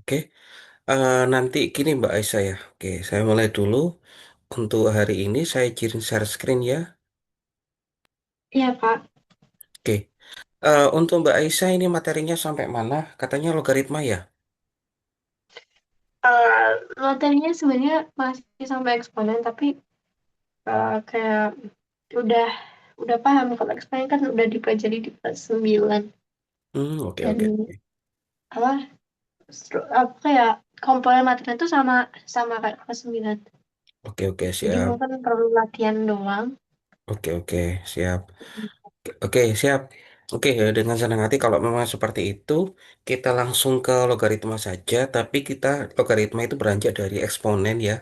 Oke. Nanti gini Mbak Aisyah ya. Oke, saya mulai dulu. Untuk hari ini saya izin share screen ya. Iya, Kak. Oke. Untuk Mbak Aisyah ini materinya sampai mana? Katanya logaritma ya? Eh, Materinya sebenarnya masih sampai eksponen, tapi kayak udah udah paham kalau eksponen kan udah dipelajari di kelas 9 Oke, dan oke, oke. apa apa kayak komponen materinya itu sama sama kayak kelas 9. Oke, oke, Jadi siap. mungkin perlu latihan doang. Oke, oke, siap. Oke, siap. Oke, ya, dengan senang hati kalau memang seperti itu, kita langsung ke logaritma saja, tapi kita logaritma itu beranjak dari eksponen ya.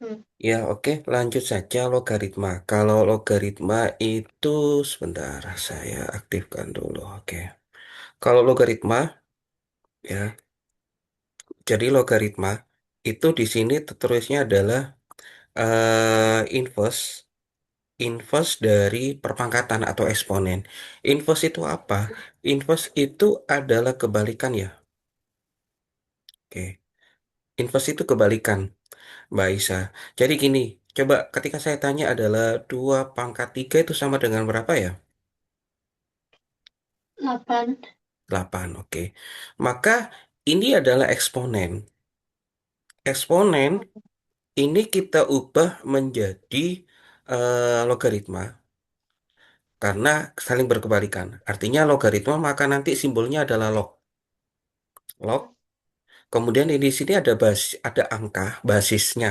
Hmm. Ya, oke, lanjut saja logaritma. Kalau logaritma itu sebentar, saya aktifkan dulu. Oke. Kalau logaritma ya, jadi logaritma itu di sini tertulisnya adalah inverse inverse dari perpangkatan atau eksponen. Inverse itu apa? Inverse itu adalah kebalikan ya. Oke. Inverse itu kebalikan, Mbak Isa. Jadi gini, coba ketika saya tanya adalah 2 pangkat 3 itu sama dengan berapa ya? 8. 8, oke. Maka ini adalah eksponen. Eksponen ini kita ubah menjadi logaritma karena saling berkebalikan. Artinya logaritma maka nanti simbolnya adalah log. Log. Kemudian di sini ada ada angka basisnya.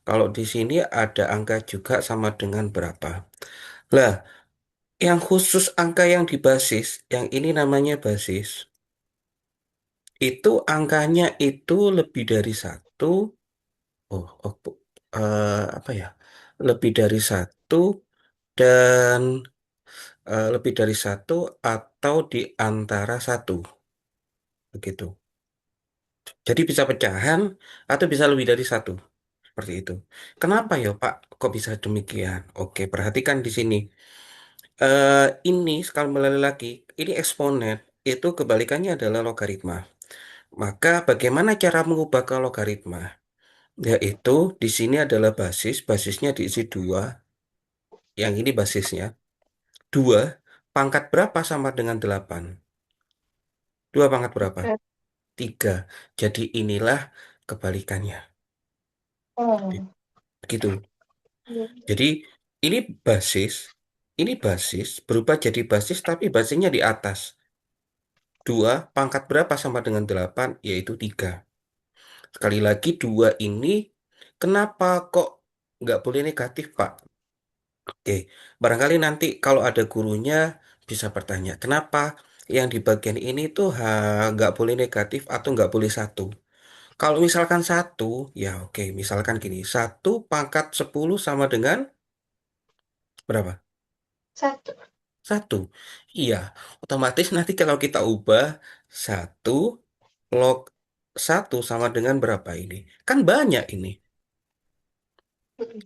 Kalau di sini ada angka juga sama dengan berapa. Lah, yang khusus angka yang di basis, yang ini namanya basis, itu angkanya itu lebih dari satu. Apa ya? Lebih dari satu dan lebih dari satu atau di antara satu, begitu. Jadi bisa pecahan atau bisa lebih dari satu, seperti itu. Kenapa ya Pak? Kok bisa demikian? Oke, perhatikan di sini. Ini sekali lagi, ini eksponen itu kebalikannya adalah logaritma. Maka bagaimana cara mengubah ke logaritma? Yaitu di sini adalah basis, basisnya diisi dua, yang ini basisnya. Dua, pangkat berapa sama dengan 8? Dua pangkat berapa? Oke. 3. Jadi inilah kebalikannya. Oh. Begitu. Hmm. Jadi ini basis, ini basis berubah jadi basis tapi basisnya di atas. Dua, pangkat berapa sama dengan 8? Yaitu 3. Sekali lagi dua ini, kenapa kok nggak boleh negatif, Pak? Oke, barangkali nanti kalau ada gurunya bisa bertanya, kenapa yang di bagian ini tuh nggak boleh negatif atau nggak boleh satu? Kalau misalkan satu, ya oke, misalkan gini, satu pangkat 10 sama dengan berapa? Satu. Satu. Iya, otomatis nanti kalau kita ubah satu log satu sama dengan berapa ini? Kan banyak ini. Hmm.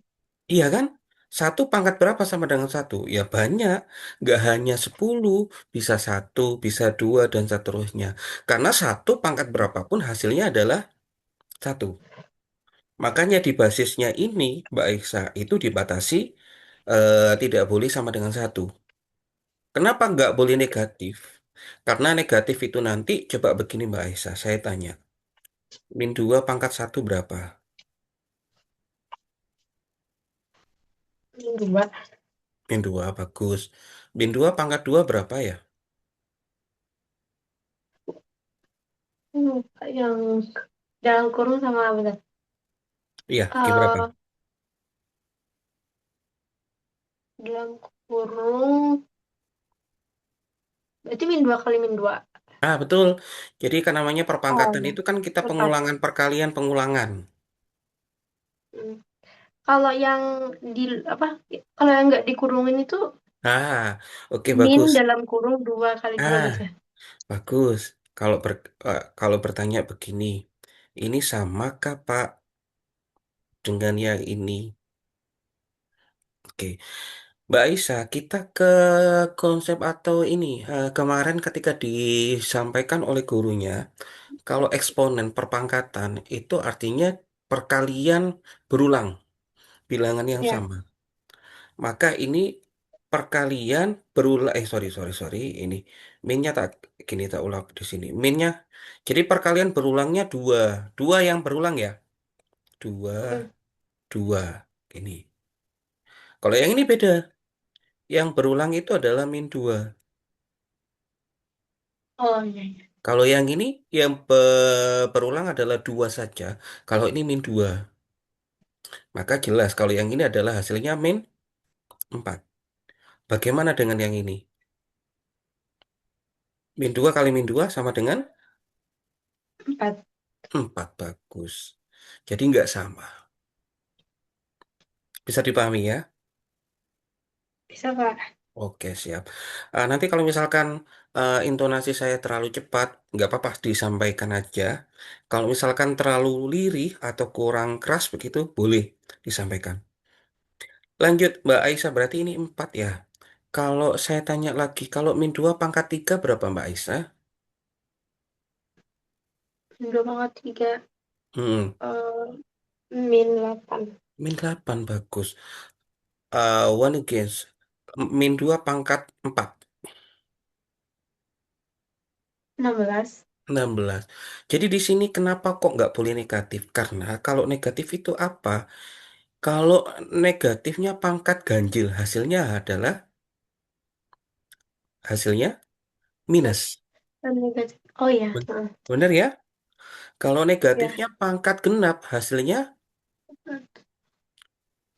Iya kan? Satu pangkat berapa sama dengan satu? Ya banyak. Nggak hanya 10, bisa satu, bisa dua, dan seterusnya. Karena satu pangkat berapapun hasilnya adalah satu. Makanya di basisnya ini, Mbak Iksa, itu dibatasi tidak boleh sama dengan satu. Kenapa nggak boleh negatif? Karena negatif itu nanti, coba begini Mbak Aisyah, saya tanya. Min 2 pangkat satu berapa? Dua. Min 2 bagus. Min 2 pangkat 2 berapa ya? Yang dalam kurung sama apa tadi? Iya, berapa? Eh, Dalam kurung berarti min 2 kali min 2. Betul. Jadi kan namanya perpangkatan Oh, itu kan kita lepas. pengulangan perkalian pengulangan. Hmm. Kalau yang di apa? Kalau yang nggak dikurungin itu Oke min bagus. dalam kurung 2 kali 2 Ah, gitu ya. bagus. Kalau bertanya begini, ini samakah Pak dengan yang ini? Oke. Mbak Aisyah, kita ke konsep atau ini kemarin ketika disampaikan oleh gurunya, Kalau eksponen perpangkatan itu artinya perkalian berulang bilangan yang Ya. sama. Maka ini perkalian berulang, sorry, sorry, sorry, ini minnya tak, gini tak ulang di sini. Minnya, jadi perkalian berulangnya dua, dua yang berulang ya, dua, Mm. dua, ini. Kalau yang ini beda, yang berulang itu adalah min dua. Oh iya, iya. Kalau yang ini yang berulang adalah dua saja. Kalau ini min dua, maka jelas kalau yang ini adalah hasilnya min empat. Bagaimana dengan yang ini? Min 2 kali min 2 sama dengan 4. 4. Bagus. Jadi nggak sama. Bisa dipahami ya? Bisa, Pak. Oke, siap. Nanti kalau misalkan intonasi saya terlalu cepat, nggak apa-apa disampaikan aja. Kalau misalkan terlalu lirih atau kurang keras begitu, boleh disampaikan. Lanjut, Mbak Aisyah, berarti ini 4 ya. Kalau saya tanya lagi, kalau min 2 pangkat 3 berapa Mbak Aisyah? 2,3. Hmm, -8. min 8 bagus. One against. Min 2 pangkat 4. 16. 16. Jadi di sini kenapa kok nggak boleh negatif? Karena kalau negatif itu apa? Kalau negatifnya pangkat ganjil, hasilnya minus. Plus dan negatif. Oh iya. Ben- Heeh. Benar ya? Kalau Ya. negatifnya pangkat genap, hasilnya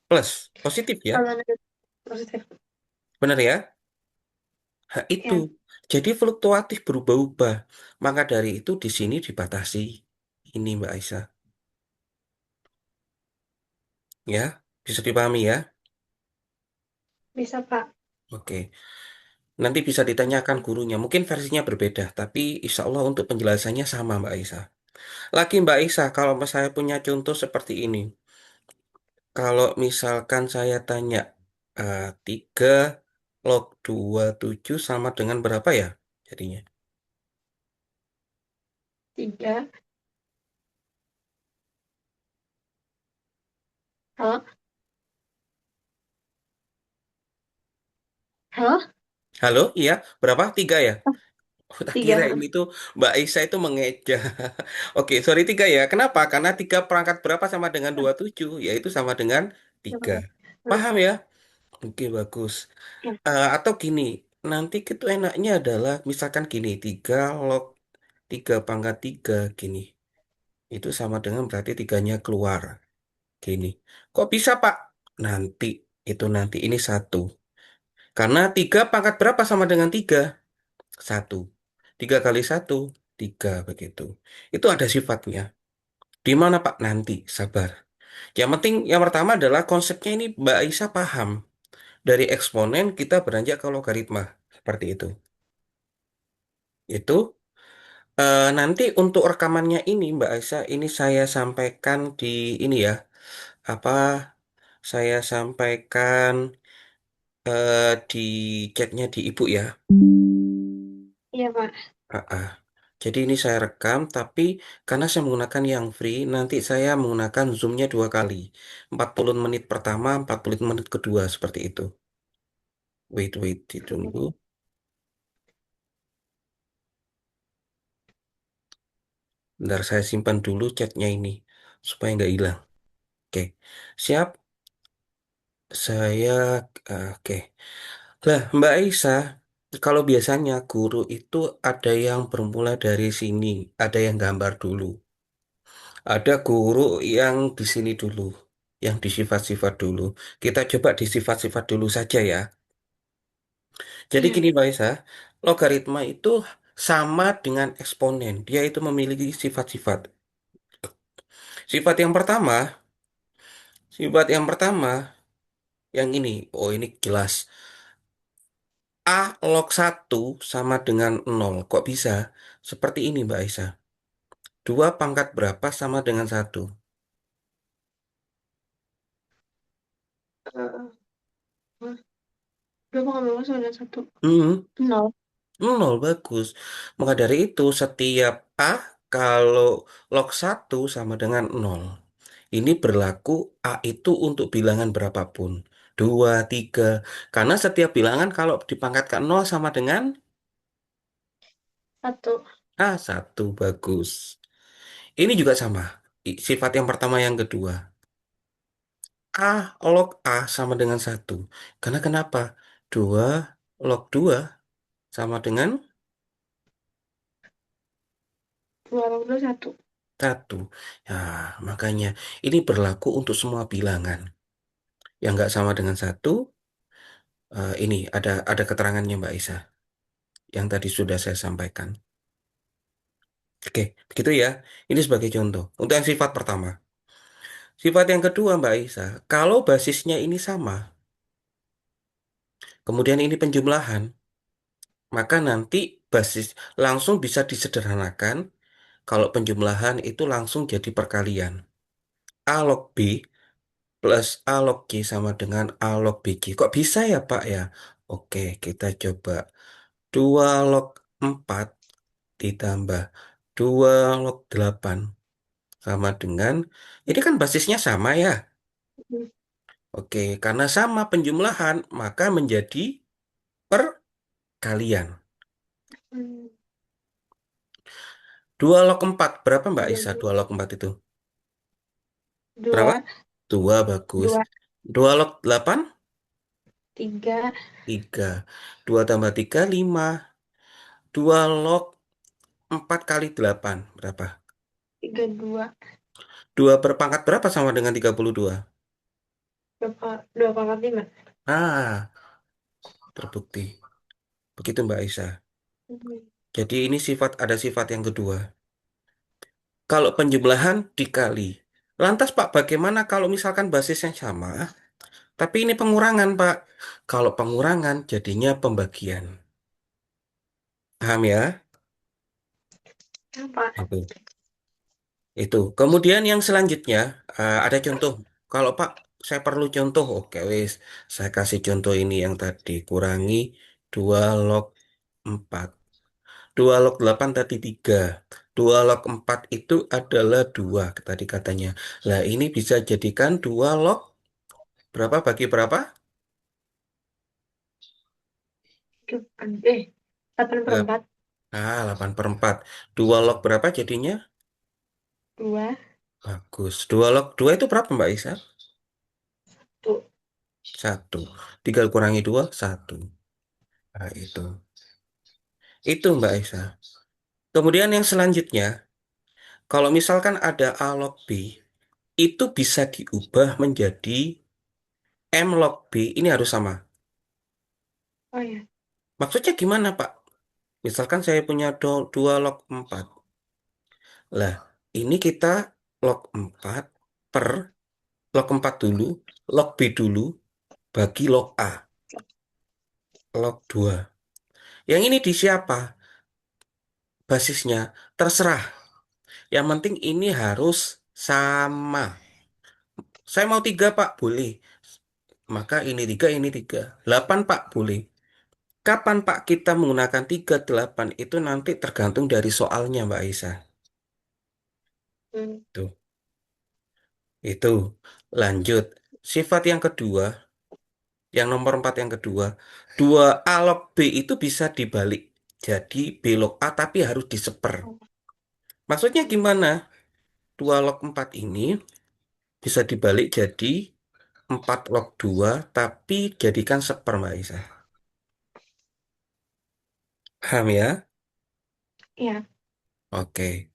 plus, positif ya? Kalau negatif positif. Benar ya? Itu. Ya. Jadi fluktuatif berubah-ubah. Maka dari itu di sini dibatasi. Ini Mbak Aisyah. Ya, bisa dipahami ya? Bisa, Pak. Oke. Nanti bisa ditanyakan gurunya. Mungkin versinya berbeda, tapi insya Allah untuk penjelasannya sama Mbak Aisyah. Lagi Mbak Aisyah, kalau saya punya contoh seperti ini. Kalau misalkan saya tanya, 3 log 27 sama dengan berapa ya? Jadinya. 3. Halo? Halo? Halo, iya, berapa? 3 ya? Oh, Oh, tak 3. kira ini Heeh. tuh Mbak Aisyah itu mengeja. Oke, sorry 3 ya. Kenapa? Karena 3 perangkat berapa sama dengan 27, yaitu sama dengan 3. Heeh. Paham ya? Oke, bagus. Ya. Atau gini, nanti itu enaknya adalah misalkan gini, 3 log 3 pangkat 3 gini. Itu sama dengan berarti tiganya keluar. Gini. Kok bisa, Pak? Nanti, itu nanti. Ini satu. Karena 3 pangkat berapa sama dengan 3? Satu. 3 kali satu, 3 begitu. Itu ada sifatnya. Di mana, Pak? Nanti, sabar. Yang penting, yang pertama adalah konsepnya ini Mbak Aisyah paham. Dari eksponen kita beranjak ke logaritma. Seperti itu. Itu nanti untuk rekamannya ini Mbak Aisyah, ini saya sampaikan di ini ya, apa saya sampaikan di chatnya di Ibu ya. Iya, Pak. Ah, ah. Jadi ini saya rekam, tapi karena saya menggunakan yang free, nanti saya menggunakan Zoom-nya 2 kali. 40 menit pertama, 40 menit kedua, seperti itu. Wait, wait, ditunggu. Bentar saya simpan dulu chatnya ini, supaya nggak hilang. Oke, siap. Saya, oke. Lah, Mbak Aisyah, kalau biasanya guru itu ada yang bermula dari sini, ada yang gambar dulu. Ada guru yang di sini dulu, yang di sifat-sifat dulu. Kita coba di sifat-sifat dulu saja ya. Jadi Iya. gini Mbak Aisyah, logaritma itu sama dengan eksponen. Dia itu memiliki sifat-sifat. Sifat yang pertama, sifat yang pertama, yang ini, oh ini jelas. A log satu sama dengan nol. Kok bisa? Seperti ini Mbak Aisyah. 2 pangkat berapa sama dengan satu. Eh, 2,5 sama dengan 1. Hmm, 0. nol bagus. Maka dari itu setiap A Kalau log satu sama dengan nol, ini berlaku A itu untuk bilangan berapapun. 2, 3. Karena setiap bilangan kalau dipangkatkan nol sama dengan Satu. A1. Bagus. Ini juga sama. Sifat yang pertama yang kedua. A log A sama dengan satu. Karena kenapa? 2 log 2 sama dengan Dua log dua satu. satu. Ya, makanya ini berlaku untuk semua bilangan. Yang nggak sama dengan satu, ini ada keterangannya Mbak Isa. Yang tadi sudah saya sampaikan. Oke, begitu ya. Ini sebagai contoh. Untuk yang sifat pertama. Sifat yang kedua Mbak Isa, kalau basisnya ini sama, kemudian ini penjumlahan, maka nanti basis langsung bisa disederhanakan. Kalau penjumlahan itu langsung jadi perkalian. A log B plus A log C sama dengan A log BC. Kok bisa ya Pak ya? Oke, kita coba. 2 log 4 ditambah 2 log 8 sama dengan, ini kan basisnya sama ya. Hmm. Oke, karena sama penjumlahan, maka menjadi perkalian. Hmm. 2 log 4 berapa Mbak Tiga Isa? 2 dua. log 4 itu. Berapa? Dua. 2 bagus. Dua. 2 log 8? Tiga. 3. 2 tambah 3, 5. 2 log 4 kali 8. Berapa? Tiga dua. 2 berpangkat berapa sama dengan 32? Berapa? Dua pangkat lima. Ah, terbukti. Begitu Mbak Isa. Hmm. Jadi ini ada sifat yang kedua. Kalau penjumlahan dikali. Lantas Pak, bagaimana kalau misalkan basisnya sama, tapi ini pengurangan Pak? Kalau pengurangan jadinya pembagian. Paham ya? Apa? Itu. Itu. Kemudian yang selanjutnya, ada contoh. Kalau Pak, saya perlu contoh. Oke, wis. Saya kasih contoh ini yang tadi. Kurangi 2 log 4. 2 log 8 tadi 3. 2 log 4 itu adalah 2 tadi katanya. Lah ini bisa jadikan 2 log berapa bagi berapa? Delapan. 8/4. 8/4. 2 log berapa jadinya? Dua. Bagus. 2 log 2 itu berapa Mbak Isa? Tuh. 1. 3 kurangi 2, 1. Nah, itu. Itu Mbak Isa. Kemudian yang selanjutnya, kalau misalkan ada A log B, itu bisa diubah menjadi M log B. Ini harus sama. Oh ya. Maksudnya gimana Pak? Misalkan saya punya 2 log 4. Lah, ini kita log 4 per log 4 dulu, log B dulu, bagi log A, log 2. Yang ini di siapa? Basisnya terserah. Yang penting ini harus sama. Saya mau 3 Pak, boleh. Maka ini 3, ini 3. 8 Pak, boleh. Kapan Pak kita menggunakan 3 8 itu nanti tergantung dari soalnya Mbak Aisyah. Hmm. Tuh, itu. Lanjut. Sifat yang kedua, yang nomor 4 yang kedua, 2 A log B itu bisa dibalik. Jadi B log A tapi harus diseper. Maksudnya gimana? 2 log 4 ini bisa dibalik jadi 4 log 2 tapi jadikan seper Mbak Isa. Paham ya? Ya. Oke.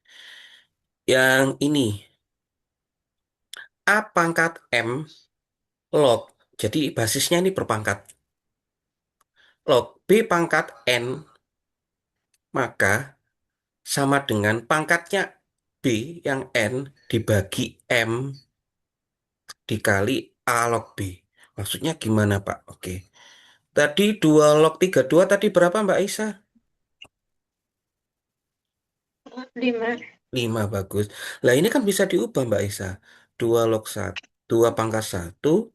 Yang ini, A pangkat M log. Jadi basisnya ini berpangkat. Log B pangkat N, maka sama dengan pangkatnya B yang N dibagi M dikali A log B. Maksudnya gimana, Pak? Oke. Tadi 2 log 32 tadi berapa, Mbak Isa? Lima. 5 bagus. Lah ini kan bisa diubah, Mbak Isa. 2 log 1, 2 pangkat 1,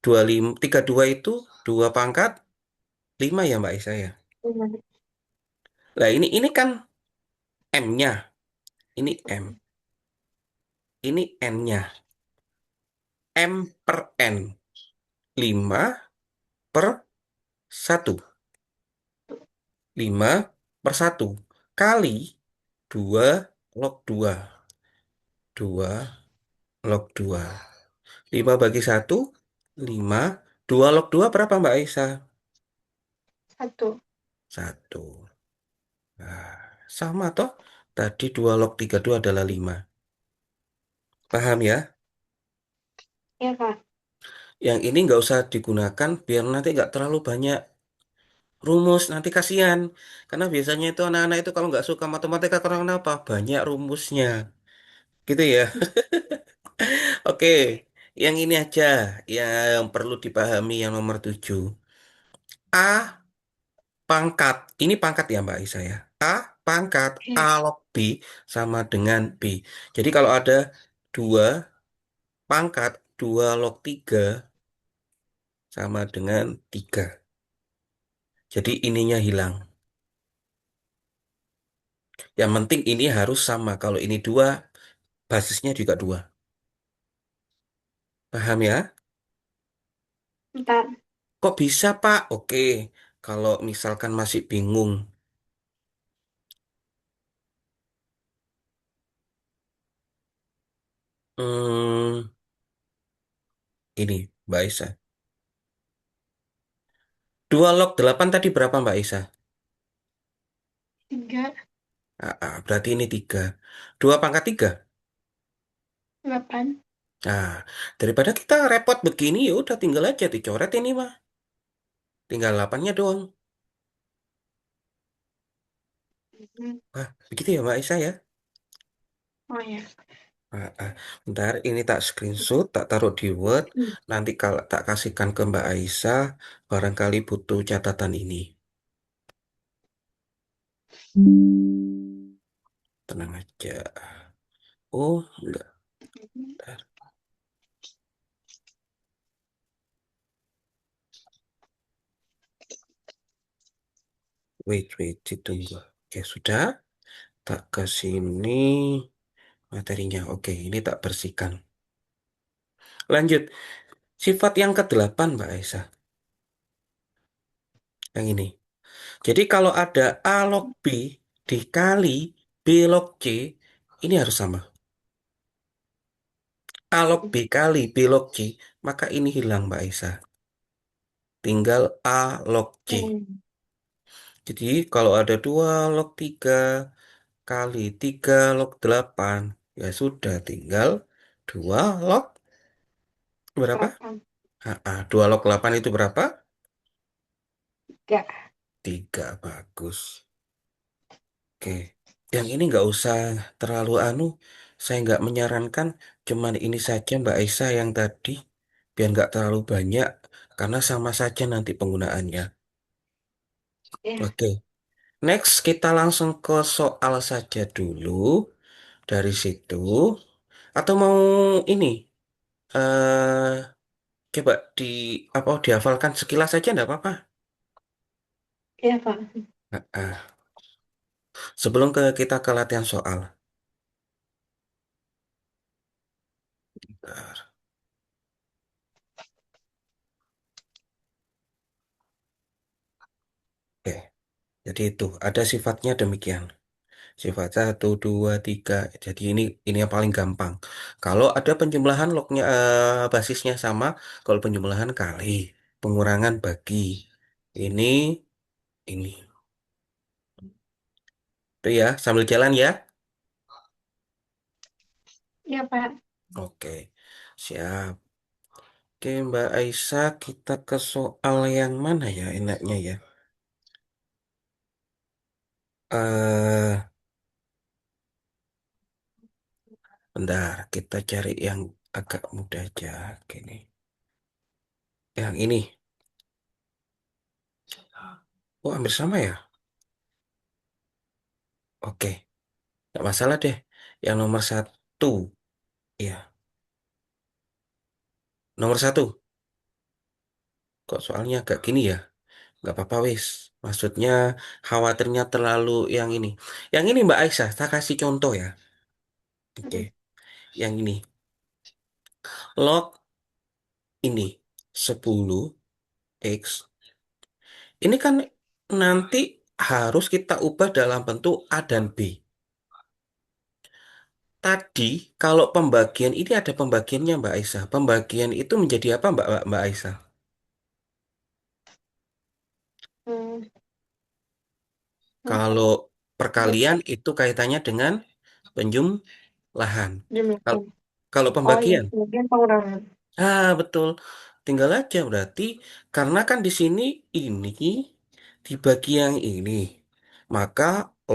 25, 32 itu 2 pangkat 5 ya, Mbak Isa ya. Lima. Lah ini kan M-nya. Ini M. Ini N-nya. M per N. 5/1. 5/1 kali 2 log 2. 2 log 2. 5 bagi 1, 5. 2 log 2 berapa Mbak Aisyah? 1. 1. Nah, sama toh. Tadi 2 log 3 itu adalah 5. Paham ya? Ya, Kak. Yang ini nggak usah digunakan biar nanti nggak terlalu banyak rumus. Nanti kasihan. Karena biasanya itu anak-anak itu kalau nggak suka matematika karena kenapa? Banyak rumusnya. Gitu ya. Oke, yang ini aja yang perlu dipahami yang nomor 7. A pangkat, ini pangkat ya Mbak Isa ya. A pangkat A Ya. log B sama dengan B. Jadi kalau ada 2 pangkat 2 log 3 sama dengan 3. Jadi ininya hilang. Yang penting ini harus sama. Kalau ini 2, basisnya juga 2. Paham ya? Bentar. Kok bisa Pak? Oke, kalau misalkan masih bingung. Hmm, ini Mbak Isa. 2 log 8 tadi berapa Mbak Isa? 3. Berarti ini 3. 2 pangkat 3. 8. Nah, daripada kita repot begini, ya udah tinggal aja dicoret ini mah. Tinggal 8-nya doang. Hmm. Wah, begitu ya Mbak Isa ya. Oh ya. Ah, ah. Bentar, ini tak screenshot, tak taruh di Word. Hmm. Nanti kalau tak kasihkan ke Mbak Aisyah, barangkali butuh catatan ini. Tenang aja. Oh, enggak. Bentar. Wait, wait, ditunggu. Oke, sudah. Tak ke sini materinya. Oke, ini tak bersihkan. Lanjut. Sifat yang ke-8, Mbak Aisyah. Yang ini. Jadi kalau ada A log B dikali B log C, ini harus sama. A log B kali B log C, maka ini hilang, Mbak Aisyah. Tinggal A log C. Hmm. Jadi kalau ada 2 log 3 kali 3 log 8, ya sudah tinggal 2 log berapa? 8. 2 log 8 itu berapa? 3. 3, bagus. Oke, yang ini nggak usah terlalu saya nggak menyarankan, cuman ini saja Mbak Aisyah yang tadi, biar nggak terlalu banyak, karena sama saja nanti penggunaannya. Ya. Oke, next kita langsung ke soal saja dulu dari situ, atau mau ini, eh coba apa dihafalkan sekilas saja nggak apa-apa. Ya, Pak. Nah, sebelum kita ke latihan soal. Bentar. Oke, jadi itu ada sifatnya demikian. Sifat 1, 2, 3. Jadi ini yang paling gampang. Kalau ada penjumlahan lognya basisnya sama, kalau penjumlahan kali, pengurangan bagi. Ini ini. Itu ya, sambil jalan ya. Ya, Pak. Oke. Siap. Oke, Mbak Aisyah, kita ke soal yang mana ya enaknya ya? Eh, Bentar, kita cari yang agak mudah aja. Gini. Yang ini. Oh, hampir sama ya? Oke, nggak masalah deh. Yang nomor 1. Ya, nomor 1. Kok soalnya agak gini ya? Nggak apa-apa wis. Maksudnya khawatirnya terlalu yang ini. Yang ini Mbak Aisyah, saya kasih contoh ya. Oke, yang ini. Log ini 10x. Ini kan nanti harus kita ubah dalam bentuk A dan B. Tadi kalau pembagian ini ada pembagiannya Mbak Aisyah. Pembagian itu menjadi apa Mbak Aisyah? Hmm, Kalau apa perkalian itu kaitannya dengan penjumlahan. Kalau jumlahnya? kalau Oh iya, pembagian, kemudian pengurangan. betul. Tinggal aja berarti karena kan di sini ini dibagi yang ini. Maka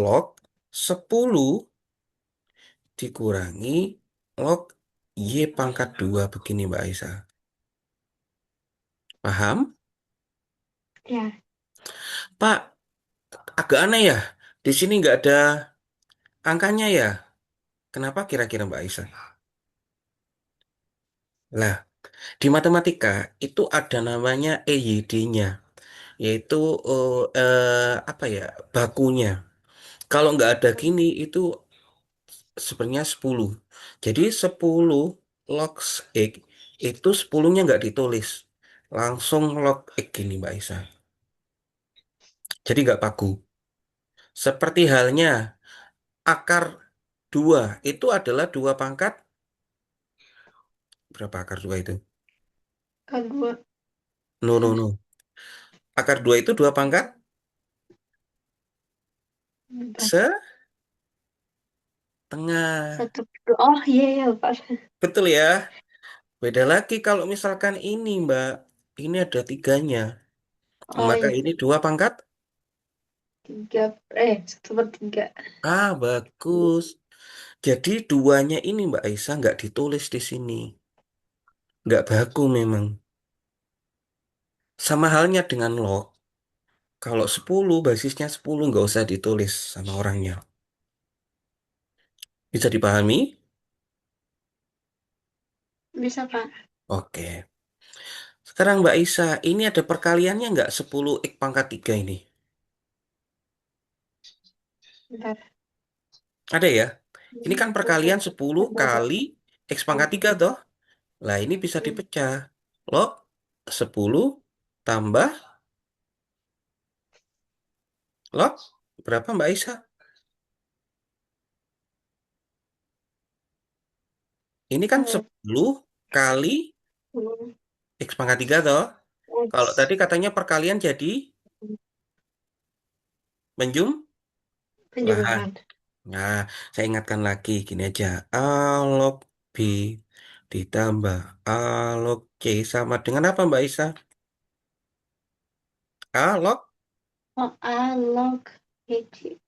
log 10 dikurangi log Y pangkat 2 begini Mbak Aisyah. Paham? Ya, Pak, agak aneh ya. Di sini nggak ada angkanya ya. Kenapa kira-kira Mbak Aisyah? Lah, di matematika itu ada namanya EYD-nya, yaitu apa ya, bakunya. Kalau nggak ada gini itu sebenarnya 10. Jadi 10 log X itu 10-nya nggak ditulis. Langsung log X gini Mbak Aisyah. Jadi nggak paku. Seperti halnya akar 2 itu adalah 2 pangkat. Berapa akar 2 itu? kedua. No, no, no. Akar 2 itu 2 pangkat Bentar. setengah. Satu, dua. Oh iya, iya, Pak. Betul ya. Beda lagi kalau misalkan ini, Mbak. Ini ada tiganya. Oh Maka iya, ini 2 pangkat. tiga, satu per tiga. Bagus. Jadi duanya ini, Mbak Aisyah, nggak ditulis di sini. Nggak baku memang. Sama halnya dengan log. Kalau 10 basisnya 10 nggak usah ditulis sama orangnya. Bisa dipahami? Bisa, Pak. Oke. Sekarang Mbak Aisyah, ini ada perkaliannya nggak 10 X pangkat 3 ini? Bentar. Ada ya? Ini Hmm, kan perkalian 10 ada. kali X pangkat 3 toh? Lah ini bisa Hmm, dipecah. Log 10 tambah log berapa Mbak Isa? Ini kan eh, 10 kali hmm, X pangkat 3 toh. Kalau tadi X. katanya perkalian jadi menjumlahan. Penjumlahan. Nah, saya ingatkan lagi gini aja. A log B ditambah A log C sama dengan apa Mbak Isa? A log Oh, A log G.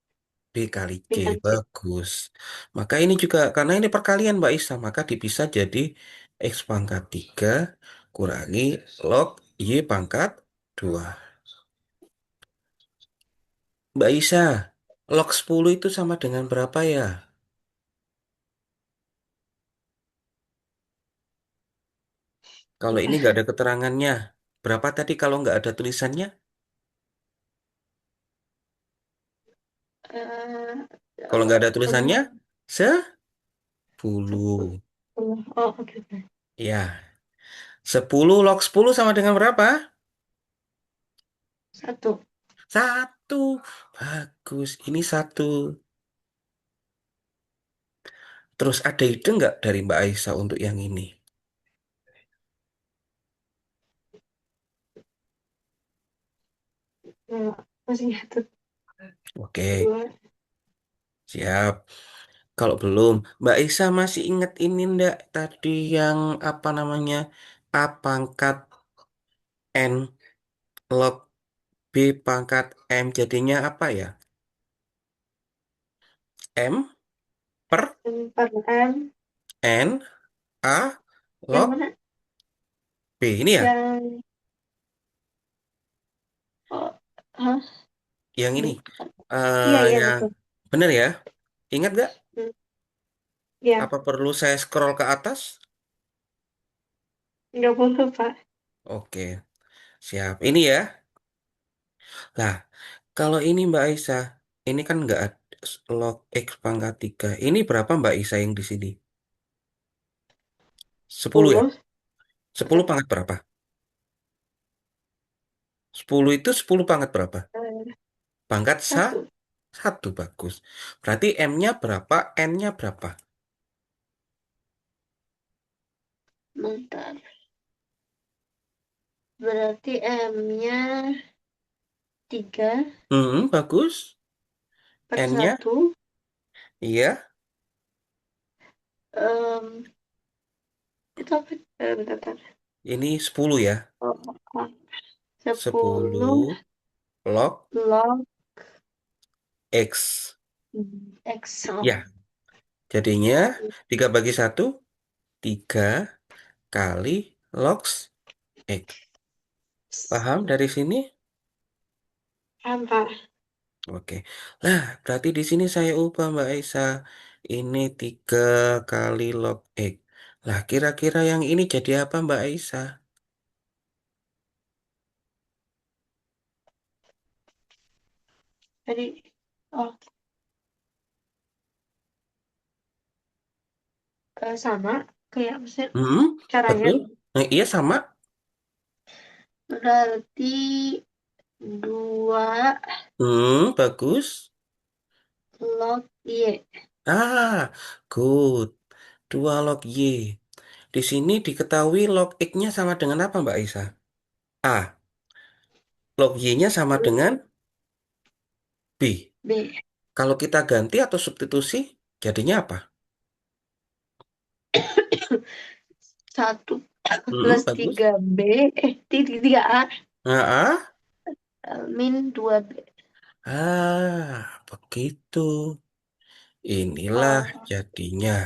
B kali C. B kali C. Bagus. Maka ini juga, karena ini perkalian Mbak Isa, maka dipisah jadi X pangkat 3 kurangi log Y pangkat 2. Mbak Isa, log 10 itu sama dengan berapa ya? Kalau ini nggak ada keterangannya. Berapa tadi kalau nggak ada tulisannya? Eh, Kalau nggak ada tulisannya, 10. 10. 10. Oh, oke, oke. Ya, 10 log 10 sama dengan berapa? Satu. Satu. Bagus, ini satu. Terus ada ide nggak dari Mbak Aisyah untuk yang ini? Masih satu, Oke, dua. siap. Kalau belum, Mbak Aisyah masih ingat ini ndak tadi yang apa namanya? A pangkat N log B pangkat M jadinya apa ya? M per Empat M. N A Yang log mana? B ini ya? Yang, oh, hah? Yang ini. Bukan. Iya, iya, Yang betul. bener ya? Ingat nggak? Hmm, Iya, Apa perlu saya scroll ke atas? nggak boleh, Pak. Oke, siap. Ini ya. Nah, kalau ini Mbak Aisyah, ini kan nggak ada. log X pangkat 3. Ini berapa Mbak Isa yang di sini? 10 ya? 10. 10 pangkat berapa? 10 itu 10 pangkat berapa? eh, Pangkat 1. satu bagus. Berarti M-nya berapa? N-nya berapa? Bentar. Berarti M-nya 3 Bagus. per N-nya? 1. Iya. Em, itu apa? Bentar, bentar. Ini 10 ya. Oh, oh. 10 10 log log X. X. Ya, Oh. jadinya 3 bagi satu 3 kali log X. Paham dari sini? Apa? Oke. Nah, berarti di sini saya ubah Mbak Isa. Ini 3 kali log X. Lah, kira-kira yang ini jadi apa Mbak Isa? Jadi, oh, sama kayak maksudnya Hmm, caranya. betul. Nah, iya sama. Berarti 2 Bagus. log Y. Ah, good. 2 log Y. Di sini diketahui log X-nya sama dengan apa, Mbak Isa? A. Log Y-nya sama dengan B. B. Kalau kita ganti atau substitusi, jadinya apa? 1 plus Bagus. 3B. Tiga A. Nah, A. Min 2B. Begitu. Inilah Oh, jadinya.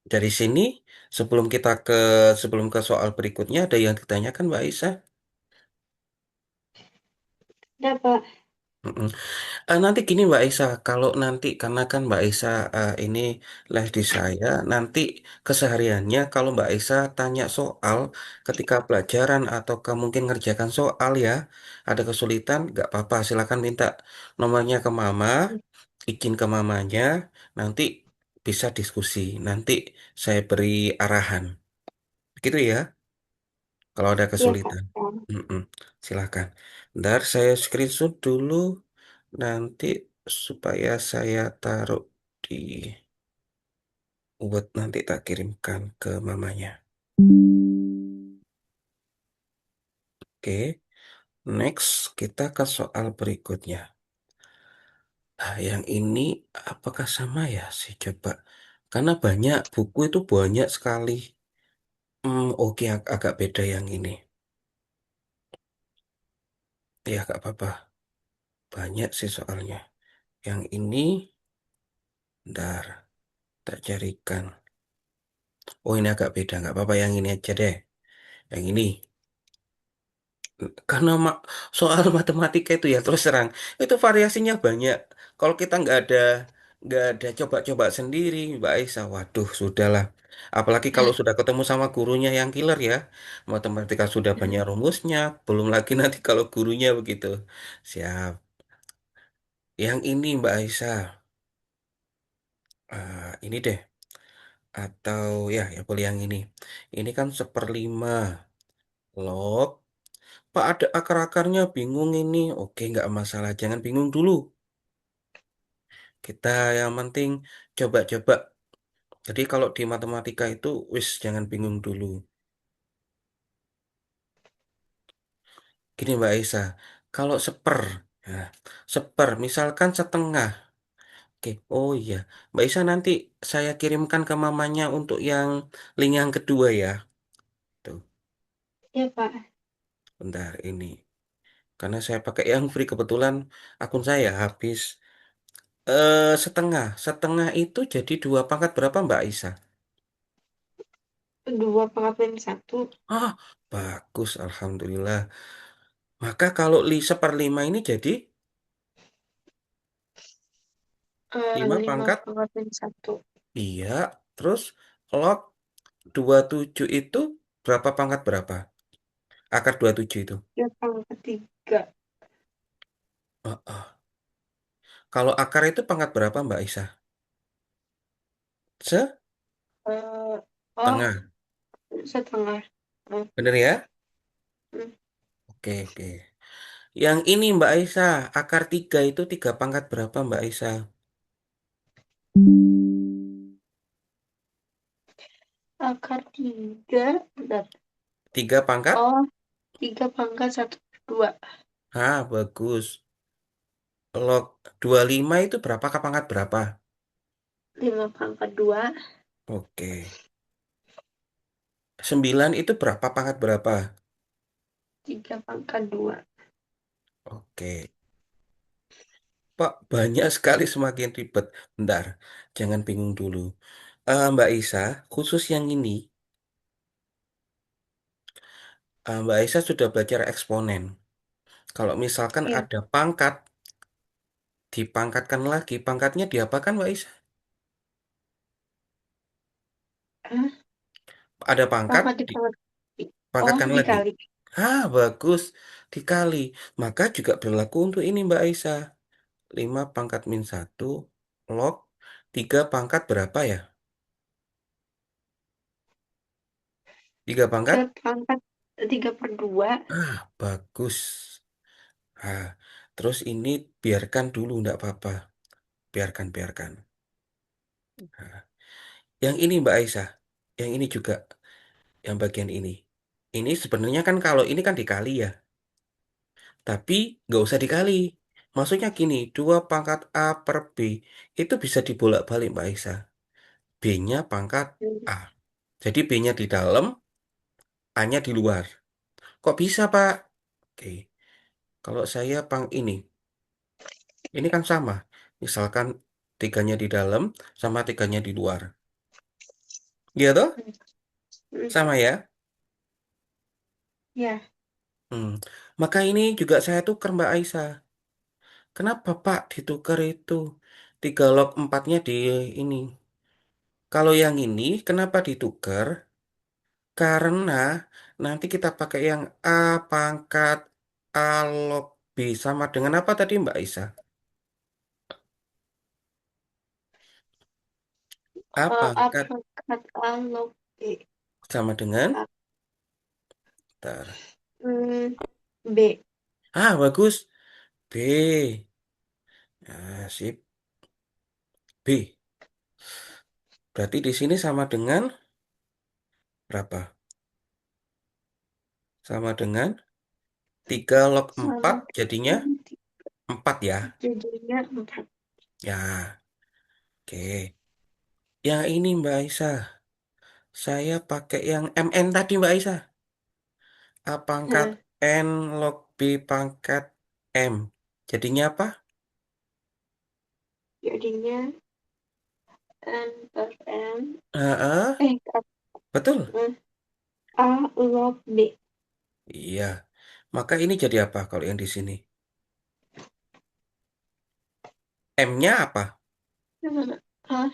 Dari sini, sebelum kita ke sebelum ke soal berikutnya, ada yang ditanyakan, Mbak Isa? dapat. Mm-mm. Nanti gini Mbak Isa, kalau nanti karena kan Mbak Isa ini les di saya, nanti kesehariannya kalau Mbak Isa tanya soal ketika pelajaran atau mungkin ngerjakan soal ya, ada kesulitan, nggak apa-apa, silakan minta nomornya ke Mama, izin ke mamanya, nanti bisa diskusi, nanti saya beri arahan, gitu ya, kalau ada Iya, Kak. kesulitan. Mm-mm. Silakan. Ntar saya screenshot dulu. Nanti supaya saya taruh di Word nanti tak kirimkan ke mamanya. Oke, next kita ke soal berikutnya. Nah, yang ini apakah sama ya sih coba? Karena banyak buku itu banyak sekali. Oke agak beda yang ini. Ya, agak apa-apa. Banyak sih soalnya. Yang ini, bentar, tak carikan. Oh, ini agak beda, nggak apa-apa yang ini aja deh. Yang ini. Karena soal matematika itu ya terus terang itu variasinya banyak. Kalau kita nggak ada coba-coba sendiri, Mbak Aisyah, waduh sudahlah. Apalagi kalau sudah ketemu sama gurunya yang killer ya, matematika sudah banyak rumusnya, belum lagi nanti kalau gurunya begitu. Siap. Yang ini Mbak Aisyah, ini deh. Atau ya boleh yang ini. Ini kan seperlima log. Pak ada akar-akarnya bingung ini. Oke, nggak masalah. Jangan bingung dulu. Kita yang penting coba-coba. Jadi kalau di matematika itu wis jangan bingung dulu. Gini Mbak Isa, kalau ya, misalkan setengah. Oke, oh iya. Mbak Isa nanti saya kirimkan ke mamanya untuk yang link yang kedua ya. Tuh, Iya, Pak. bentar ini. Karena saya pakai yang free kebetulan akun saya habis. Setengah itu jadi 2 pangkat berapa Mbak Isa? 2 pangkat min 1. Ah, bagus, Alhamdulillah. Maka kalau seperlima ini jadi 5 5 pangkat, pangkat min 1. iya. Terus log 27 itu berapa pangkat berapa? Akar 27 itu. 3 pangkat 3. Kalau akar itu pangkat berapa Mbak Isa? Eh, oh, Setengah. setengah. Hmm, Bener ya? hmm. Oke, oke. Yang ini Mbak Isa, akar 3 itu 3 pangkat berapa Mbak Isa? Akar tiga, bentar. 3 pangkat? Oh, tiga pangkat satu per dua. Ah, bagus. Log 25 itu berapa ke pangkat berapa? Lima pangkat dua, Oke. 9 itu berapa pangkat berapa? tiga pangkat dua. Oke. Pak, banyak sekali semakin ribet. Bentar, jangan bingung dulu. Mbak Isa, khusus yang ini, Mbak Isa sudah belajar eksponen. Kalau misalkan Ya, ada pangkat, dipangkatkan lagi, pangkatnya diapakan Mbak Isa? ah, Ada pangkat, pangkat dipangkat. Oh, dipangkatkan lagi. dikali. Bagus. Dikali. Maka juga berlaku untuk ini Mbak Isa. 5 pangkat min 1 log 3 pangkat berapa ya? 3 Tiga pangkat? pangkat tiga per dua. Bagus. Ah, terus ini biarkan dulu, enggak apa-apa. Biarkan, biarkan. Nah, yang ini Mbak Aisyah, yang ini juga, yang bagian ini. Ini sebenarnya kan kalau ini kan dikali ya, tapi nggak usah dikali. Maksudnya gini, 2 pangkat A per B itu bisa dibolak-balik Mbak Aisyah. B-nya pangkat Hmm, A. Jadi B-nya di dalam, A-nya di luar. Kok bisa Pak? Oke, kalau saya ini. Ini kan sama. Misalkan tiganya di dalam sama tiganya di luar. Iya toh? hmm, Sama ya? ya, Hmm. Maka ini juga saya tukar Mbak Aisyah. Kenapa Pak ditukar itu? 3 log 4-nya di ini. Kalau yang ini kenapa ditukar? Karena nanti kita pakai yang A pangkat A log B sama dengan apa tadi Mbak Aisyah? A A pangkat pangkat A log B. sama dengan A, Bentar. B. Bagus. B. Sip. B. Berarti di sini sama dengan berapa? Sama dengan 3 log 4 Sama jadinya dengan 4 ya. jadinya empat. Ya, oke. Yang ini Mbak Aisyah. Saya pakai yang MN tadi Mbak Aisyah. A pangkat Nah, N log B pangkat M. Jadinya apa? jadinya N per M. Ah, betul. A log B. Iya. Maka ini jadi apa kalau yang di sini? M-nya apa? A,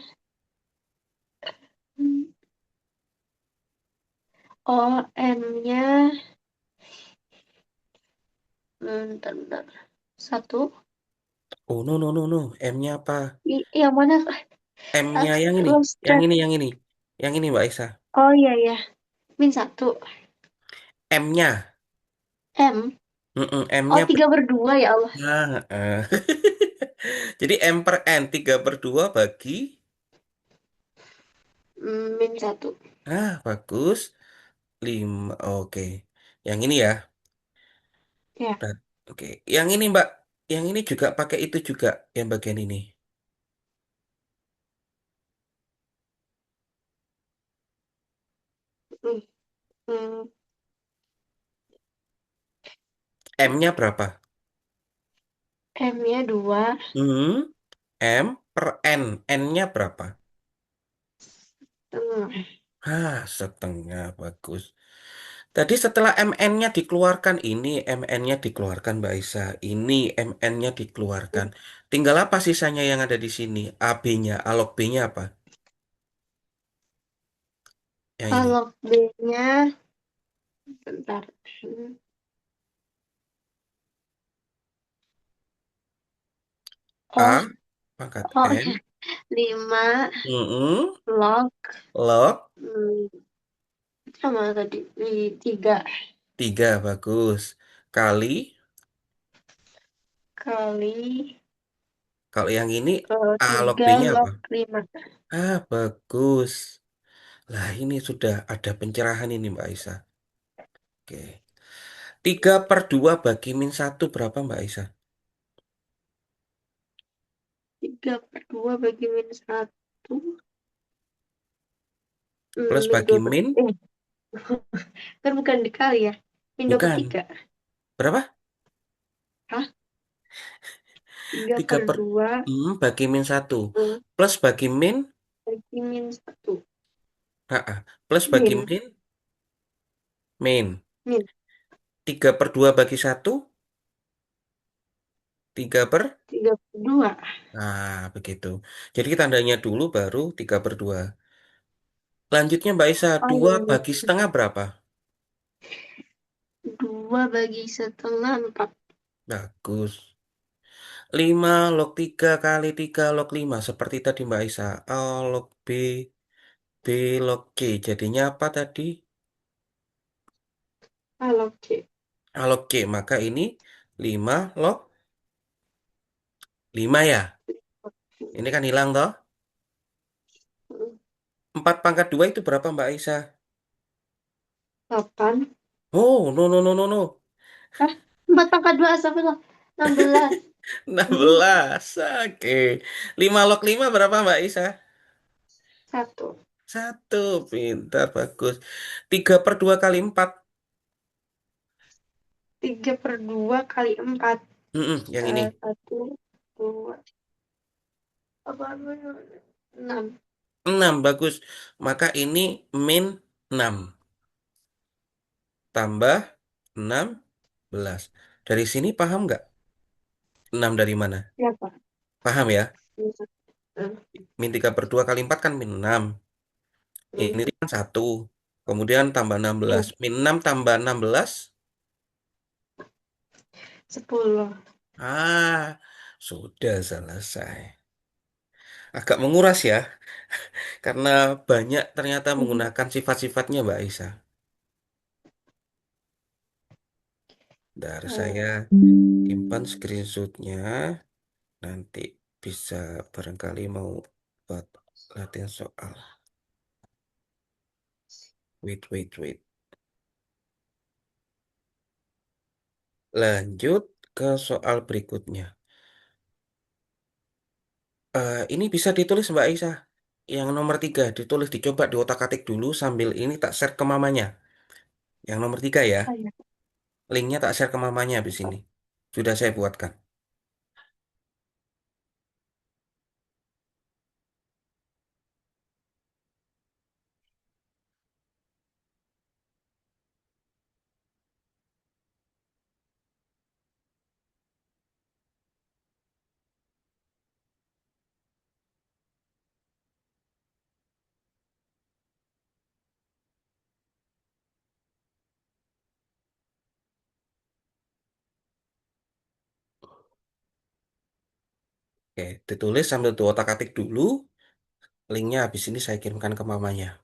O, M-nya, bentar, bentar. Satu. Oh, no, no, no, no. M-nya apa? Yang mana? M-nya yang ini. Lost Yang track. ini, yang ini. Yang ini Mbak Aisyah. Oh iya, iya. Min satu. M-nya. M. Mm-mm, Oh, M-nya tiga per dua ya Allah. Jadi M per N 3 per 2 bagi. Min satu. Bagus. 5. Oke. Yang ini ya. Ya. Oke. Yang ini Mbak. Yang ini juga pakai itu juga. Yang bagian ini. Hmm, hmm. M-nya berapa? M-nya dua. Hmm. M per N. N-nya berapa? Setengah. Setengah. Bagus. Tadi setelah MN-nya dikeluarkan, ini MN-nya dikeluarkan Mbak Isa. Ini MN-nya dikeluarkan. Tinggal apa sisanya yang ada di sini? AB-nya, alog B-nya apa? Yang A ini. log B-nya, bentar. A Oh, pangkat oh N. ya. 5 Mm-mm. log Log hmm, sama tadi 3 3 bagus. Kali, kali kalau yang ini A log 3 B-nya apa? log 5. Ah, bagus. Lah, ini sudah ada pencerahan ini, Mbak Aisyah. Oke. 3/2 bagi min satu berapa, Mbak Aisyah? 3/2 bagi -1. Plus Min bagi 2 per min, kan bukan dikali ya. Min 2 per bukan. 3. Berapa? Hah? 3 3 per per 2 bagi min satu. hmm, Plus bagi min, bagi -1. plus bagi Min. min, min. Min. 3/2 bagi satu, 3 per. 3/2. Nah, begitu. Jadi kita tandanya dulu baru 3/2. Lanjutnya Mbak Isa, Oh 2 iya, bagi iya. setengah berapa? 2 bagi setengah 4. Bagus. 5 log 3 kali 3 log 5. Seperti tadi Mbak Isa. A log B, B log C. Jadinya apa tadi? Kalau C. A log C. Maka ini 5 log 5 ya. Ini kan hilang toh. 4/2 itu berapa Mbak Isa? 8. Oh, no, no, no, no, no. Hah? 4/2 sampai 16. 16. Oke. 5 log 5 berapa Mbak Isa? 1. Satu. Pintar, bagus. 3/2 kali 4. 3/2 kali 4. Yang ini. 1, 2, apa namanya? 6. 6 bagus. Maka ini min 6 tambah 16. Dari sini paham nggak? 6 dari mana? Berapa? Paham ya? Hmm, Min 3/2 kali 4 kan min 6. hmm, Ini kan 1. Kemudian tambah 16. iya. Min 6 tambah 16. 10. Sudah selesai. Agak menguras ya, karena banyak ternyata Mhm. menggunakan sifat-sifatnya Mbak Isa. Dari saya simpan screenshotnya, nanti bisa barangkali mau buat latihan soal. Wait, wait, wait. Lanjut ke soal berikutnya. Ini bisa ditulis Mbak Isa. Yang nomor 3, ditulis, dicoba diotak-atik dulu sambil ini tak share ke mamanya. Yang nomor 3 ya, Oh, iya. linknya tak share ke mamanya habis ini. Sudah saya buatkan. Oke, ditulis sambil diotak-atik dulu. Linknya habis ini saya kirimkan ke mamanya.